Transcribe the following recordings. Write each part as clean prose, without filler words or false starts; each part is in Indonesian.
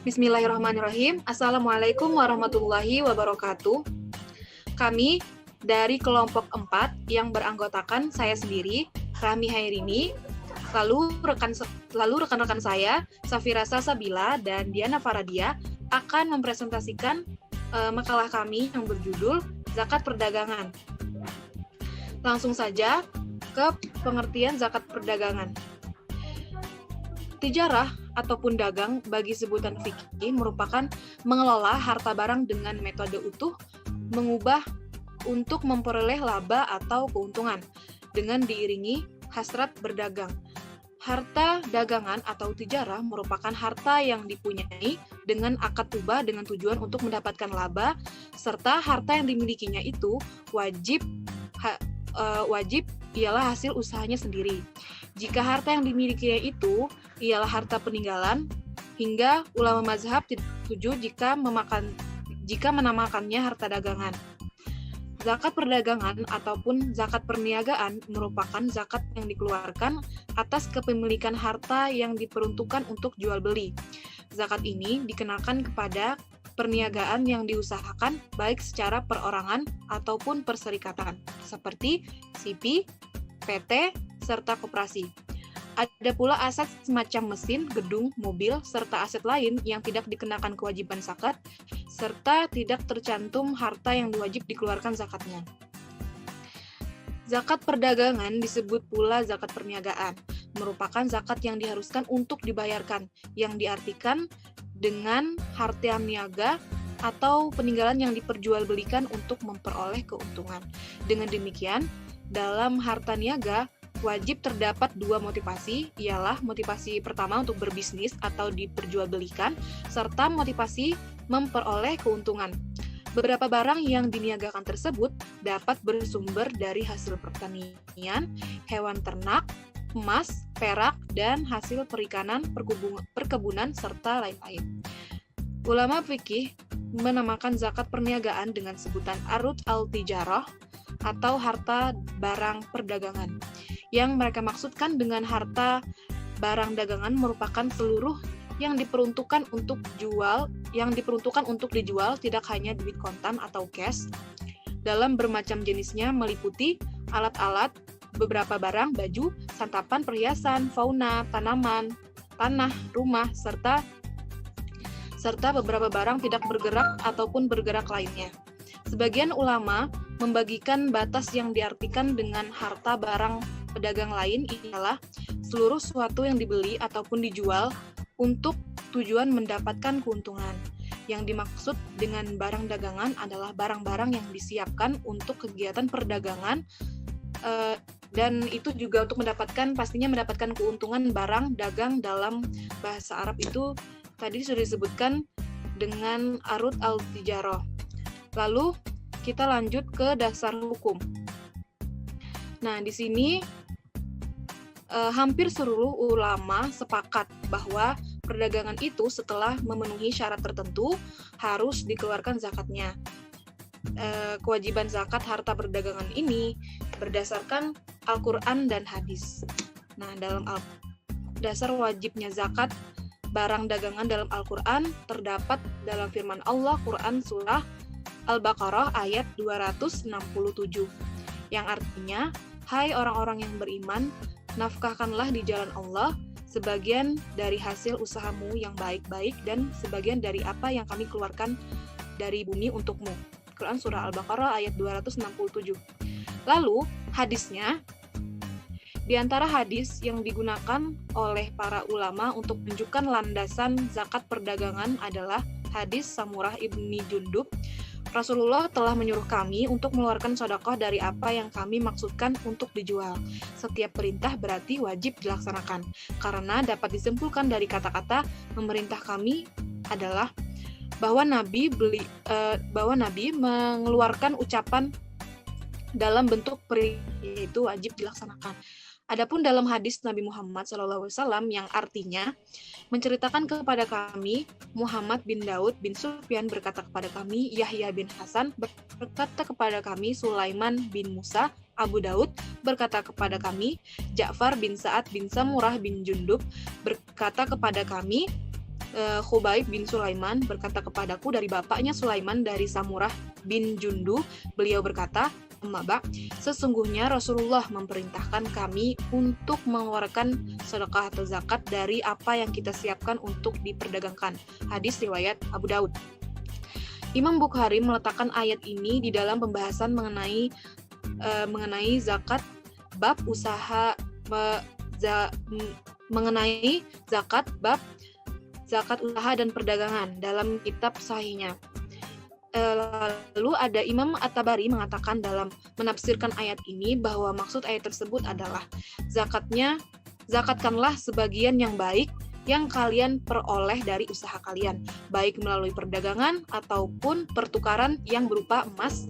Bismillahirrahmanirrahim. Assalamualaikum warahmatullahi wabarakatuh. Kami dari kelompok 4 yang beranggotakan saya sendiri, Rahmi Hairini, lalu rekan-rekan saya, Safira Salsabila dan Diana Faradia akan mempresentasikan makalah kami yang berjudul Zakat Perdagangan. Langsung saja ke pengertian zakat perdagangan. Tijarah ataupun dagang bagi sebutan fikih merupakan mengelola harta barang dengan metode utuh, mengubah untuk memperoleh laba atau keuntungan, dengan diiringi hasrat berdagang. Harta dagangan atau tijarah merupakan harta yang dipunyai dengan akad ubah dengan tujuan untuk mendapatkan laba, serta harta yang dimilikinya itu wajib ialah hasil usahanya sendiri. Jika harta yang dimilikinya itu ialah harta peninggalan, hingga ulama mazhab setuju jika menamakannya harta dagangan. Zakat perdagangan ataupun zakat perniagaan merupakan zakat yang dikeluarkan atas kepemilikan harta yang diperuntukkan untuk jual beli. Zakat ini dikenakan kepada perniagaan yang diusahakan baik secara perorangan ataupun perserikatan, seperti CP, PT, serta koperasi. Ada pula aset semacam mesin, gedung, mobil, serta aset lain yang tidak dikenakan kewajiban zakat, serta tidak tercantum harta yang wajib dikeluarkan zakatnya. Zakat perdagangan disebut pula zakat perniagaan, merupakan zakat yang diharuskan untuk dibayarkan, yang diartikan dengan harta niaga atau peninggalan yang diperjualbelikan untuk memperoleh keuntungan. Dengan demikian, dalam harta niaga, wajib terdapat dua motivasi, ialah motivasi pertama untuk berbisnis atau diperjualbelikan, serta motivasi memperoleh keuntungan. Beberapa barang yang diniagakan tersebut dapat bersumber dari hasil pertanian, hewan ternak, emas, perak, dan hasil perikanan, perkebunan, serta lain-lain. Ulama fikih menamakan zakat perniagaan dengan sebutan arud al-tijarah atau harta barang perdagangan. Yang mereka maksudkan dengan harta barang dagangan merupakan seluruh yang diperuntukkan untuk dijual, tidak hanya duit kontan atau cash, dalam bermacam jenisnya meliputi alat-alat, beberapa barang, baju, santapan, perhiasan, fauna, tanaman, tanah, rumah, serta beberapa barang tidak bergerak ataupun bergerak lainnya. Sebagian ulama membagikan batas yang diartikan dengan harta barang pedagang lain ialah seluruh sesuatu yang dibeli ataupun dijual untuk tujuan mendapatkan keuntungan. Yang dimaksud dengan barang dagangan adalah barang-barang yang disiapkan untuk kegiatan perdagangan, dan itu juga untuk pastinya mendapatkan keuntungan. Barang dagang dalam bahasa Arab itu tadi sudah disebutkan dengan arud al-tijarah. Lalu kita lanjut ke dasar hukum. Nah, di sini hampir seluruh ulama sepakat bahwa perdagangan itu setelah memenuhi syarat tertentu harus dikeluarkan zakatnya. Kewajiban zakat harta perdagangan ini berdasarkan Al-Quran dan hadis. Nah, dalam dasar wajibnya zakat barang dagangan dalam Al-Quran terdapat dalam firman Allah Quran surah Al-Baqarah ayat 267 yang artinya, hai orang-orang yang beriman, nafkahkanlah di jalan Allah sebagian dari hasil usahamu yang baik-baik dan sebagian dari apa yang kami keluarkan dari bumi untukmu. Quran surah Al-Baqarah ayat 267. Lalu hadisnya, di antara hadis yang digunakan oleh para ulama untuk menunjukkan landasan zakat perdagangan adalah hadis Samurah ibni Jundub. Rasulullah telah menyuruh kami untuk mengeluarkan sedekah dari apa yang kami maksudkan untuk dijual. Setiap perintah berarti wajib dilaksanakan, karena dapat disimpulkan dari kata-kata memerintah kami adalah bahwa Nabi mengeluarkan ucapan dalam bentuk perintah, yaitu wajib dilaksanakan. Adapun dalam hadis Nabi Muhammad SAW yang artinya menceritakan kepada kami, Muhammad bin Daud bin Sufyan berkata kepada kami, Yahya bin Hasan berkata kepada kami, Sulaiman bin Musa, Abu Daud berkata kepada kami, Ja'far bin Sa'ad bin Samurah bin Jundub berkata kepada kami, Khubaib bin Sulaiman berkata kepadaku dari bapaknya Sulaiman dari Samurah bin Jundu, beliau berkata, Maba, sesungguhnya Rasulullah memerintahkan kami untuk mengeluarkan sedekah atau zakat dari apa yang kita siapkan untuk diperdagangkan. Hadis riwayat Abu Daud. Imam Bukhari meletakkan ayat ini di dalam pembahasan mengenai zakat bab usaha mengenai zakat bab zakat usaha dan perdagangan dalam kitab sahihnya. Lalu ada Imam At-Tabari mengatakan dalam menafsirkan ayat ini bahwa maksud ayat tersebut adalah zakatkanlah sebagian yang baik yang kalian peroleh dari usaha kalian, baik melalui perdagangan ataupun pertukaran yang berupa emas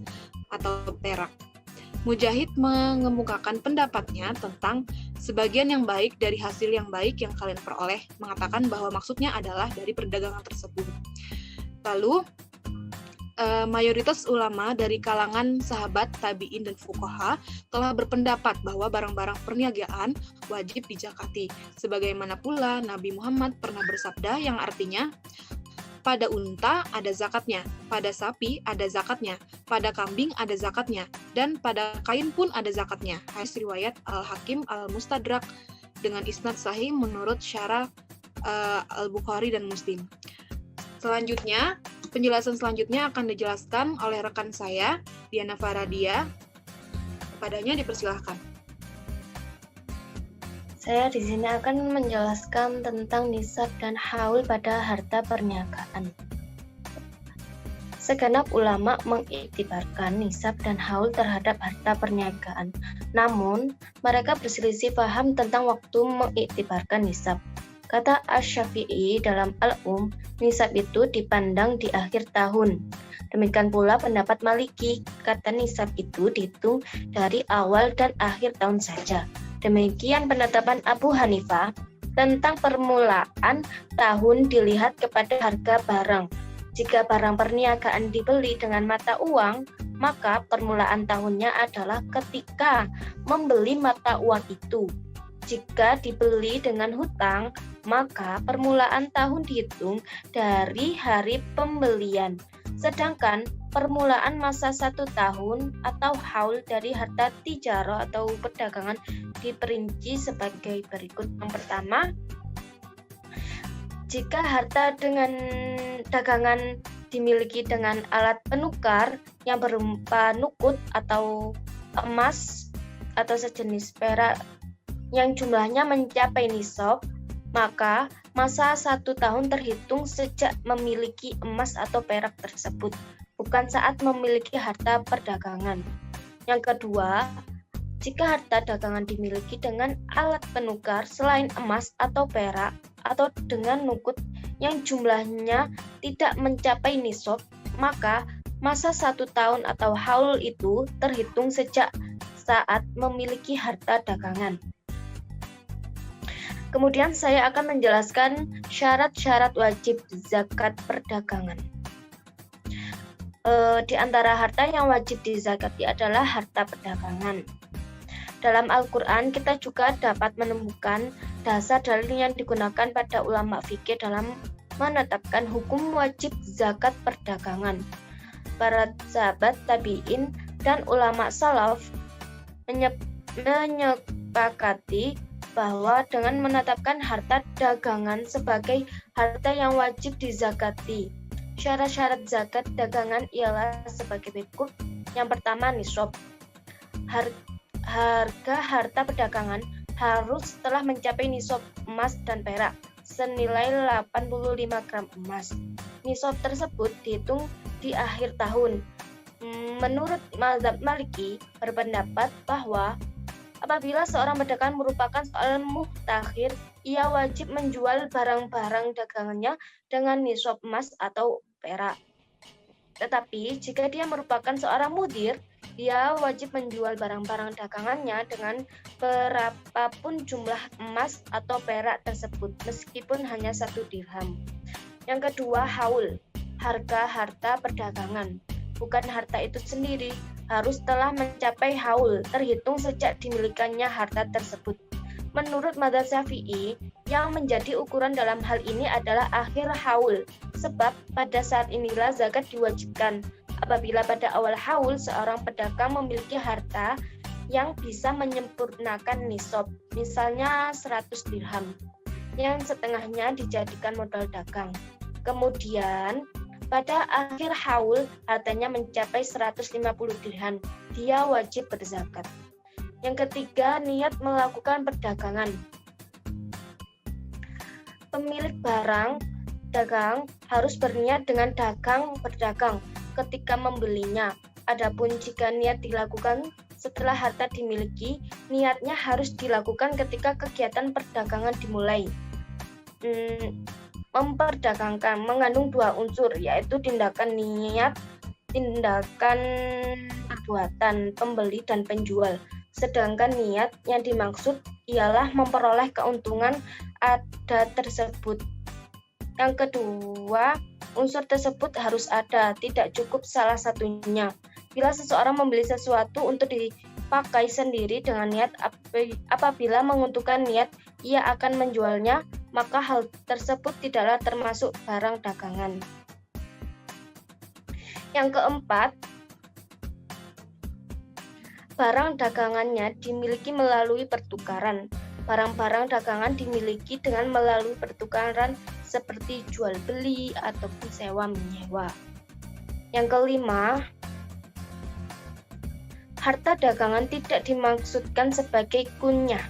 atau perak. Mujahid mengemukakan pendapatnya tentang sebagian yang baik dari hasil yang baik yang kalian peroleh, mengatakan bahwa maksudnya adalah dari perdagangan tersebut. Lalu, mayoritas ulama dari kalangan sahabat, tabi'in, dan fuqaha telah berpendapat bahwa barang-barang perniagaan wajib dizakati. Sebagaimana pula Nabi Muhammad pernah bersabda yang artinya, pada unta ada zakatnya, pada sapi ada zakatnya, pada kambing ada zakatnya, dan pada kain pun ada zakatnya. Hadis riwayat Al-Hakim Al-Mustadrak dengan isnad sahih menurut syarah Al-Bukhari dan Muslim. Selanjutnya, penjelasan selanjutnya akan dijelaskan oleh rekan saya, Diana Faradia. Kepadanya dipersilahkan. Saya di sini akan menjelaskan tentang nisab dan haul pada harta perniagaan. Segenap ulama mengiktibarkan nisab dan haul terhadap harta perniagaan. Namun, mereka berselisih paham tentang waktu mengiktibarkan nisab. Kata Asy-Syafi'i dalam nisab itu dipandang di akhir tahun. Demikian pula pendapat Maliki, kata nisab itu dihitung dari awal dan akhir tahun saja. Demikian penetapan Abu Hanifah tentang permulaan tahun dilihat kepada harga barang. Jika barang perniagaan dibeli dengan mata uang, maka permulaan tahunnya adalah ketika membeli mata uang itu. Jika dibeli dengan hutang, maka permulaan tahun dihitung dari hari pembelian. Sedangkan permulaan masa 1 tahun atau haul dari harta tijarah atau perdagangan diperinci sebagai berikut. Yang pertama, jika harta dengan dagangan dimiliki dengan alat penukar yang berupa nukut atau emas atau sejenis perak yang jumlahnya mencapai nisab, maka masa 1 tahun terhitung sejak memiliki emas atau perak tersebut, bukan saat memiliki harta perdagangan. Yang kedua, jika harta dagangan dimiliki dengan alat penukar selain emas atau perak atau dengan nukut yang jumlahnya tidak mencapai nisab, maka masa 1 tahun atau haul itu terhitung sejak saat memiliki harta dagangan. Kemudian saya akan menjelaskan syarat-syarat wajib zakat perdagangan. Di antara harta yang wajib dizakati adalah harta perdagangan. Dalam Al-Quran kita juga dapat menemukan dasar dalil yang digunakan pada ulama fikih dalam menetapkan hukum wajib zakat perdagangan. Para sahabat, tabi'in, dan ulama salaf menyepakati bahwa dengan menetapkan harta dagangan sebagai harta yang wajib dizakati, syarat-syarat zakat dagangan ialah sebagai berikut. Yang pertama, nisab. Harga harta perdagangan harus telah mencapai nisab emas dan perak senilai 85 gram emas. Nisab tersebut dihitung di akhir tahun. Menurut mazhab Maliki berpendapat bahwa apabila seorang pedagang merupakan seorang muhtakhir, ia wajib menjual barang-barang dagangannya dengan nisab emas atau perak. Tetapi jika dia merupakan seorang mudir, dia wajib menjual barang-barang dagangannya dengan berapapun jumlah emas atau perak tersebut, meskipun hanya 1 dirham. Yang kedua, haul, harga harta perdagangan. Bukan harta itu sendiri, harus telah mencapai haul, terhitung sejak dimilikannya harta tersebut. Menurut madzhab Syafi'i, yang menjadi ukuran dalam hal ini adalah akhir haul, sebab pada saat inilah zakat diwajibkan. Apabila pada awal haul seorang pedagang memiliki harta yang bisa menyempurnakan nisab, misalnya 100 dirham, yang setengahnya dijadikan modal dagang. Kemudian pada akhir haul hartanya mencapai 150 dirham, dia wajib berzakat. Yang ketiga, niat melakukan perdagangan. Pemilik barang dagang harus berniat dengan berdagang ketika membelinya. Adapun jika niat dilakukan setelah harta dimiliki, niatnya harus dilakukan ketika kegiatan perdagangan dimulai. Memperdagangkan mengandung dua unsur, yaitu tindakan niat, tindakan perbuatan pembeli dan penjual. Sedangkan niat yang dimaksud ialah memperoleh keuntungan ada tersebut. Yang kedua, unsur tersebut harus ada, tidak cukup salah satunya. Bila seseorang membeli sesuatu untuk dipakai sendiri dengan niat, apabila menguntungkan niat ia akan menjualnya, maka hal tersebut tidaklah termasuk barang dagangan. Yang keempat, barang dagangannya dimiliki melalui pertukaran. Barang-barang dagangan dimiliki dengan melalui pertukaran seperti jual beli ataupun sewa menyewa. Yang kelima, harta dagangan tidak dimaksudkan sebagai kunyah.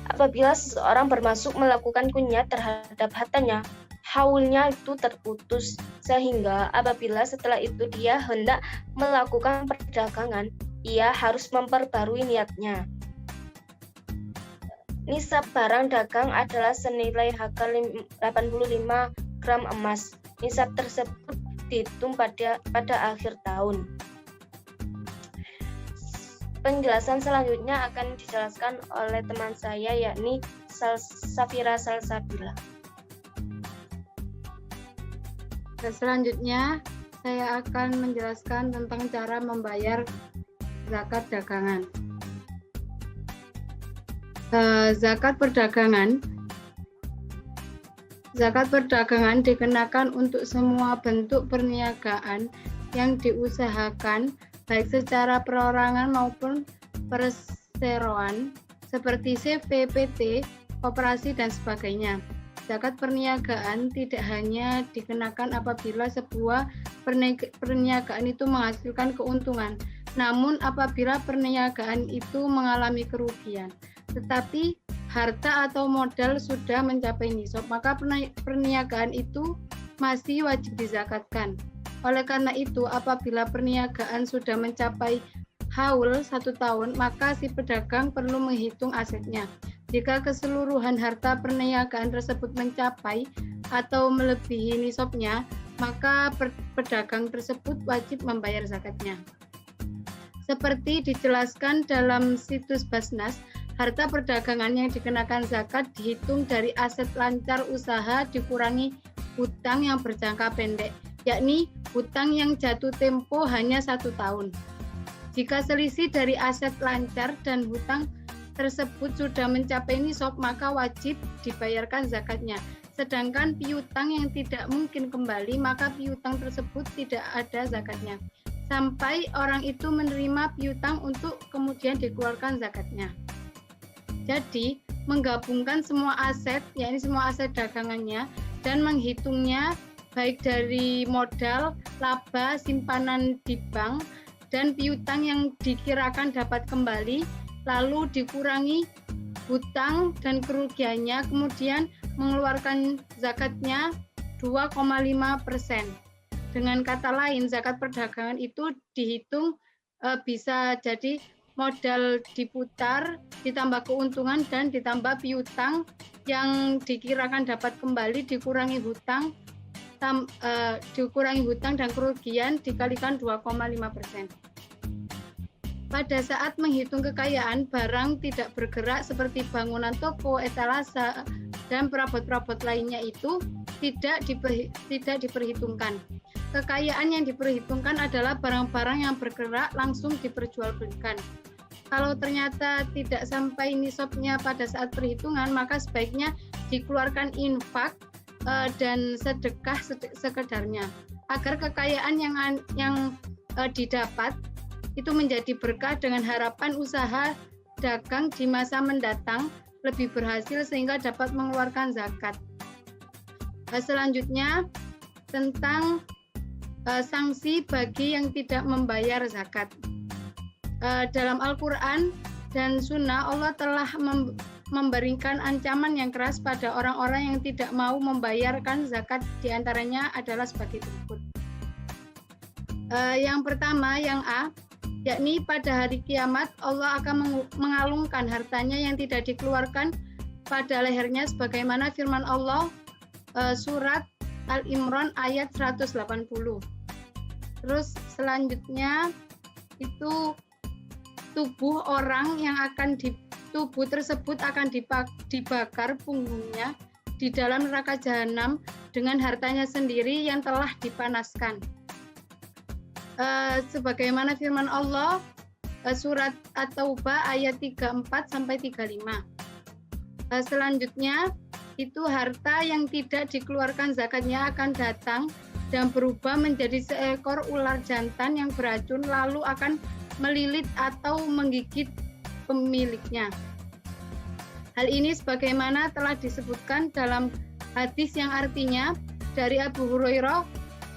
Apabila seseorang bermaksud melakukan kunyah terhadap hartanya, haulnya itu terputus, sehingga apabila setelah itu dia hendak melakukan perdagangan, ia harus memperbarui niatnya. Nisab barang dagang adalah senilai harga 85 gram emas. Nisab tersebut dihitung pada akhir tahun. Penjelasan selanjutnya akan dijelaskan oleh teman saya, yakni Safira Salsabila. Selanjutnya saya akan menjelaskan tentang cara membayar zakat dagangan. Zakat perdagangan dikenakan untuk semua bentuk perniagaan yang diusahakan baik secara perorangan maupun perseroan seperti CV, PT, koperasi dan sebagainya. Zakat perniagaan tidak hanya dikenakan apabila sebuah perniagaan itu menghasilkan keuntungan, namun apabila perniagaan itu mengalami kerugian. Tetapi harta atau modal sudah mencapai nisab, maka perniagaan itu masih wajib dizakatkan. Oleh karena itu, apabila perniagaan sudah mencapai haul 1 tahun, maka si pedagang perlu menghitung asetnya. Jika keseluruhan harta perniagaan tersebut mencapai atau melebihi nisabnya, maka pedagang tersebut wajib membayar zakatnya. Seperti dijelaskan dalam situs Basnas, harta perdagangan yang dikenakan zakat dihitung dari aset lancar usaha dikurangi hutang yang berjangka pendek, yakni hutang yang jatuh tempo hanya 1 tahun. Jika selisih dari aset lancar dan hutang tersebut sudah mencapai nisab, maka wajib dibayarkan zakatnya. Sedangkan piutang yang tidak mungkin kembali, maka piutang tersebut tidak ada zakatnya. Sampai orang itu menerima piutang untuk kemudian dikeluarkan zakatnya. Jadi, menggabungkan semua aset, yakni semua aset dagangannya, dan menghitungnya baik dari modal, laba, simpanan di bank, dan piutang yang dikirakan dapat kembali, lalu dikurangi hutang dan kerugiannya, kemudian mengeluarkan zakatnya 2,5%. Dengan kata lain, zakat perdagangan itu dihitung bisa jadi modal diputar, ditambah keuntungan, dan ditambah piutang yang dikirakan dapat kembali, dikurangi hutang dan kerugian dikalikan 2,5%. Pada saat menghitung kekayaan, barang tidak bergerak seperti bangunan toko, etalase, dan perabot-perabot lainnya itu tidak diperhitungkan. Kekayaan yang diperhitungkan adalah barang-barang yang bergerak langsung diperjualbelikan. Kalau ternyata tidak sampai nisabnya pada saat perhitungan, maka sebaiknya dikeluarkan infak dan sedekah sekedarnya, agar kekayaan yang didapat itu menjadi berkah dengan harapan usaha dagang di masa mendatang lebih berhasil sehingga dapat mengeluarkan zakat. Selanjutnya tentang sanksi bagi yang tidak membayar zakat. Dalam Al-Quran dan Sunnah, Allah telah memberikan ancaman yang keras pada orang-orang yang tidak mau membayarkan zakat, diantaranya adalah sebagai berikut. Yang pertama, yang A, yakni pada hari kiamat Allah akan mengalungkan hartanya yang tidak dikeluarkan pada lehernya, sebagaimana firman Allah surat Al-Imran ayat 180. Terus selanjutnya itu tubuh orang yang tubuh tersebut akan dibakar punggungnya di dalam neraka jahanam dengan hartanya sendiri yang telah dipanaskan. Sebagaimana firman Allah surat At-Taubah ayat 34 sampai 35. Selanjutnya itu harta yang tidak dikeluarkan zakatnya akan datang dan berubah menjadi seekor ular jantan yang beracun, lalu akan melilit atau menggigit pemiliknya. Hal ini sebagaimana telah disebutkan dalam hadis yang artinya dari Abu Hurairah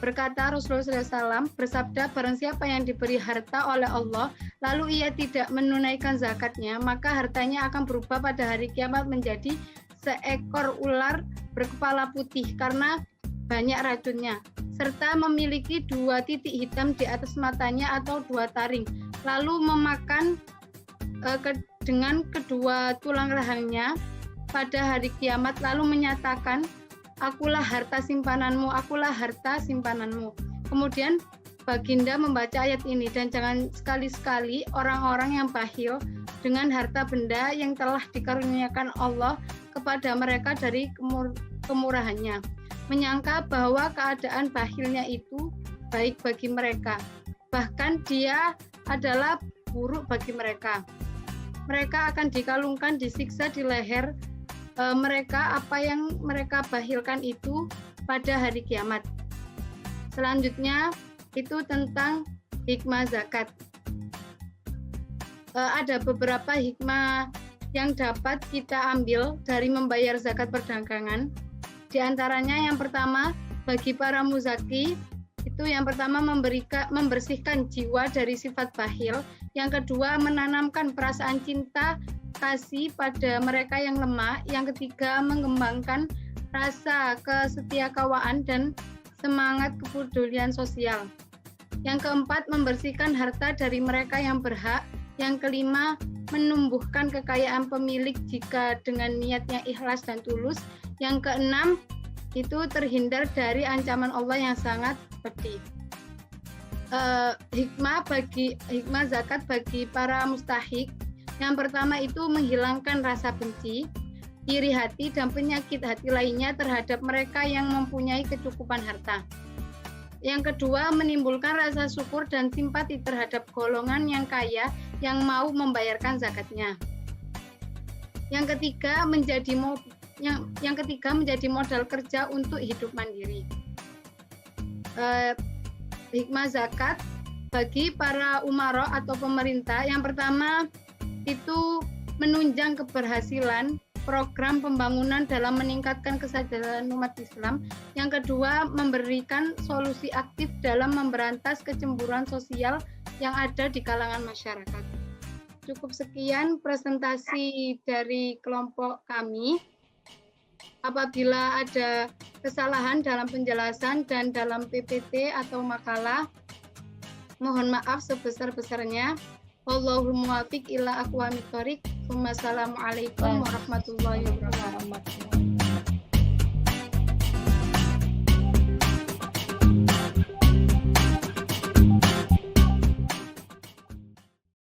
berkata, Rasulullah SAW bersabda, barang siapa yang diberi harta oleh Allah lalu ia tidak menunaikan zakatnya, maka hartanya akan berubah pada hari kiamat menjadi seekor ular berkepala putih karena banyak racunnya, serta memiliki 2 titik hitam di atas matanya atau 2 taring, lalu memakan dengan kedua tulang rahangnya pada hari kiamat, lalu menyatakan, akulah harta simpananmu, akulah harta simpananmu. Kemudian Baginda membaca ayat ini, dan jangan sekali-sekali orang-orang yang bakhil dengan harta benda yang telah dikaruniakan Allah kepada mereka dari kemurahannya, menyangka bahwa keadaan bakhilnya itu baik bagi mereka, bahkan dia adalah buruk bagi mereka. Mereka akan dikalungkan, disiksa di leher mereka apa yang mereka bakhilkan itu pada hari kiamat. Selanjutnya itu tentang hikmah zakat. Ada beberapa hikmah yang dapat kita ambil dari membayar zakat perdagangan. Di antaranya yang pertama, bagi para muzaki itu yang pertama membersihkan jiwa dari sifat bakhil. Yang kedua, menanamkan perasaan cinta kasih pada mereka yang lemah. Yang ketiga, mengembangkan rasa kesetiakawanan dan semangat kepedulian sosial. Yang keempat, membersihkan harta dari mereka yang berhak. Yang kelima, menumbuhkan kekayaan pemilik jika dengan niatnya ikhlas dan tulus. Yang keenam, itu terhindar dari ancaman Allah yang sangat pedih. Hikmah zakat bagi para mustahik. Yang pertama itu menghilangkan rasa benci, iri hati, dan penyakit hati lainnya terhadap mereka yang mempunyai kecukupan harta. Yang kedua, menimbulkan rasa syukur dan simpati terhadap golongan yang kaya yang mau membayarkan zakatnya. Yang ketiga, menjadi modal kerja untuk hidup mandiri. Hikmah zakat bagi para umaro atau pemerintah. Yang pertama itu menunjang keberhasilan program pembangunan dalam meningkatkan kesadaran umat Islam. Yang kedua, memberikan solusi aktif dalam memberantas kecemburuan sosial yang ada di kalangan masyarakat. Cukup sekian presentasi dari kelompok kami. Apabila ada kesalahan dalam penjelasan dan dalam PPT atau makalah, mohon maaf sebesar-besarnya. Wallahul muwaffiq ila aqwamit thoriq. Wassalamualaikum warahmatullahi wabarakatuh.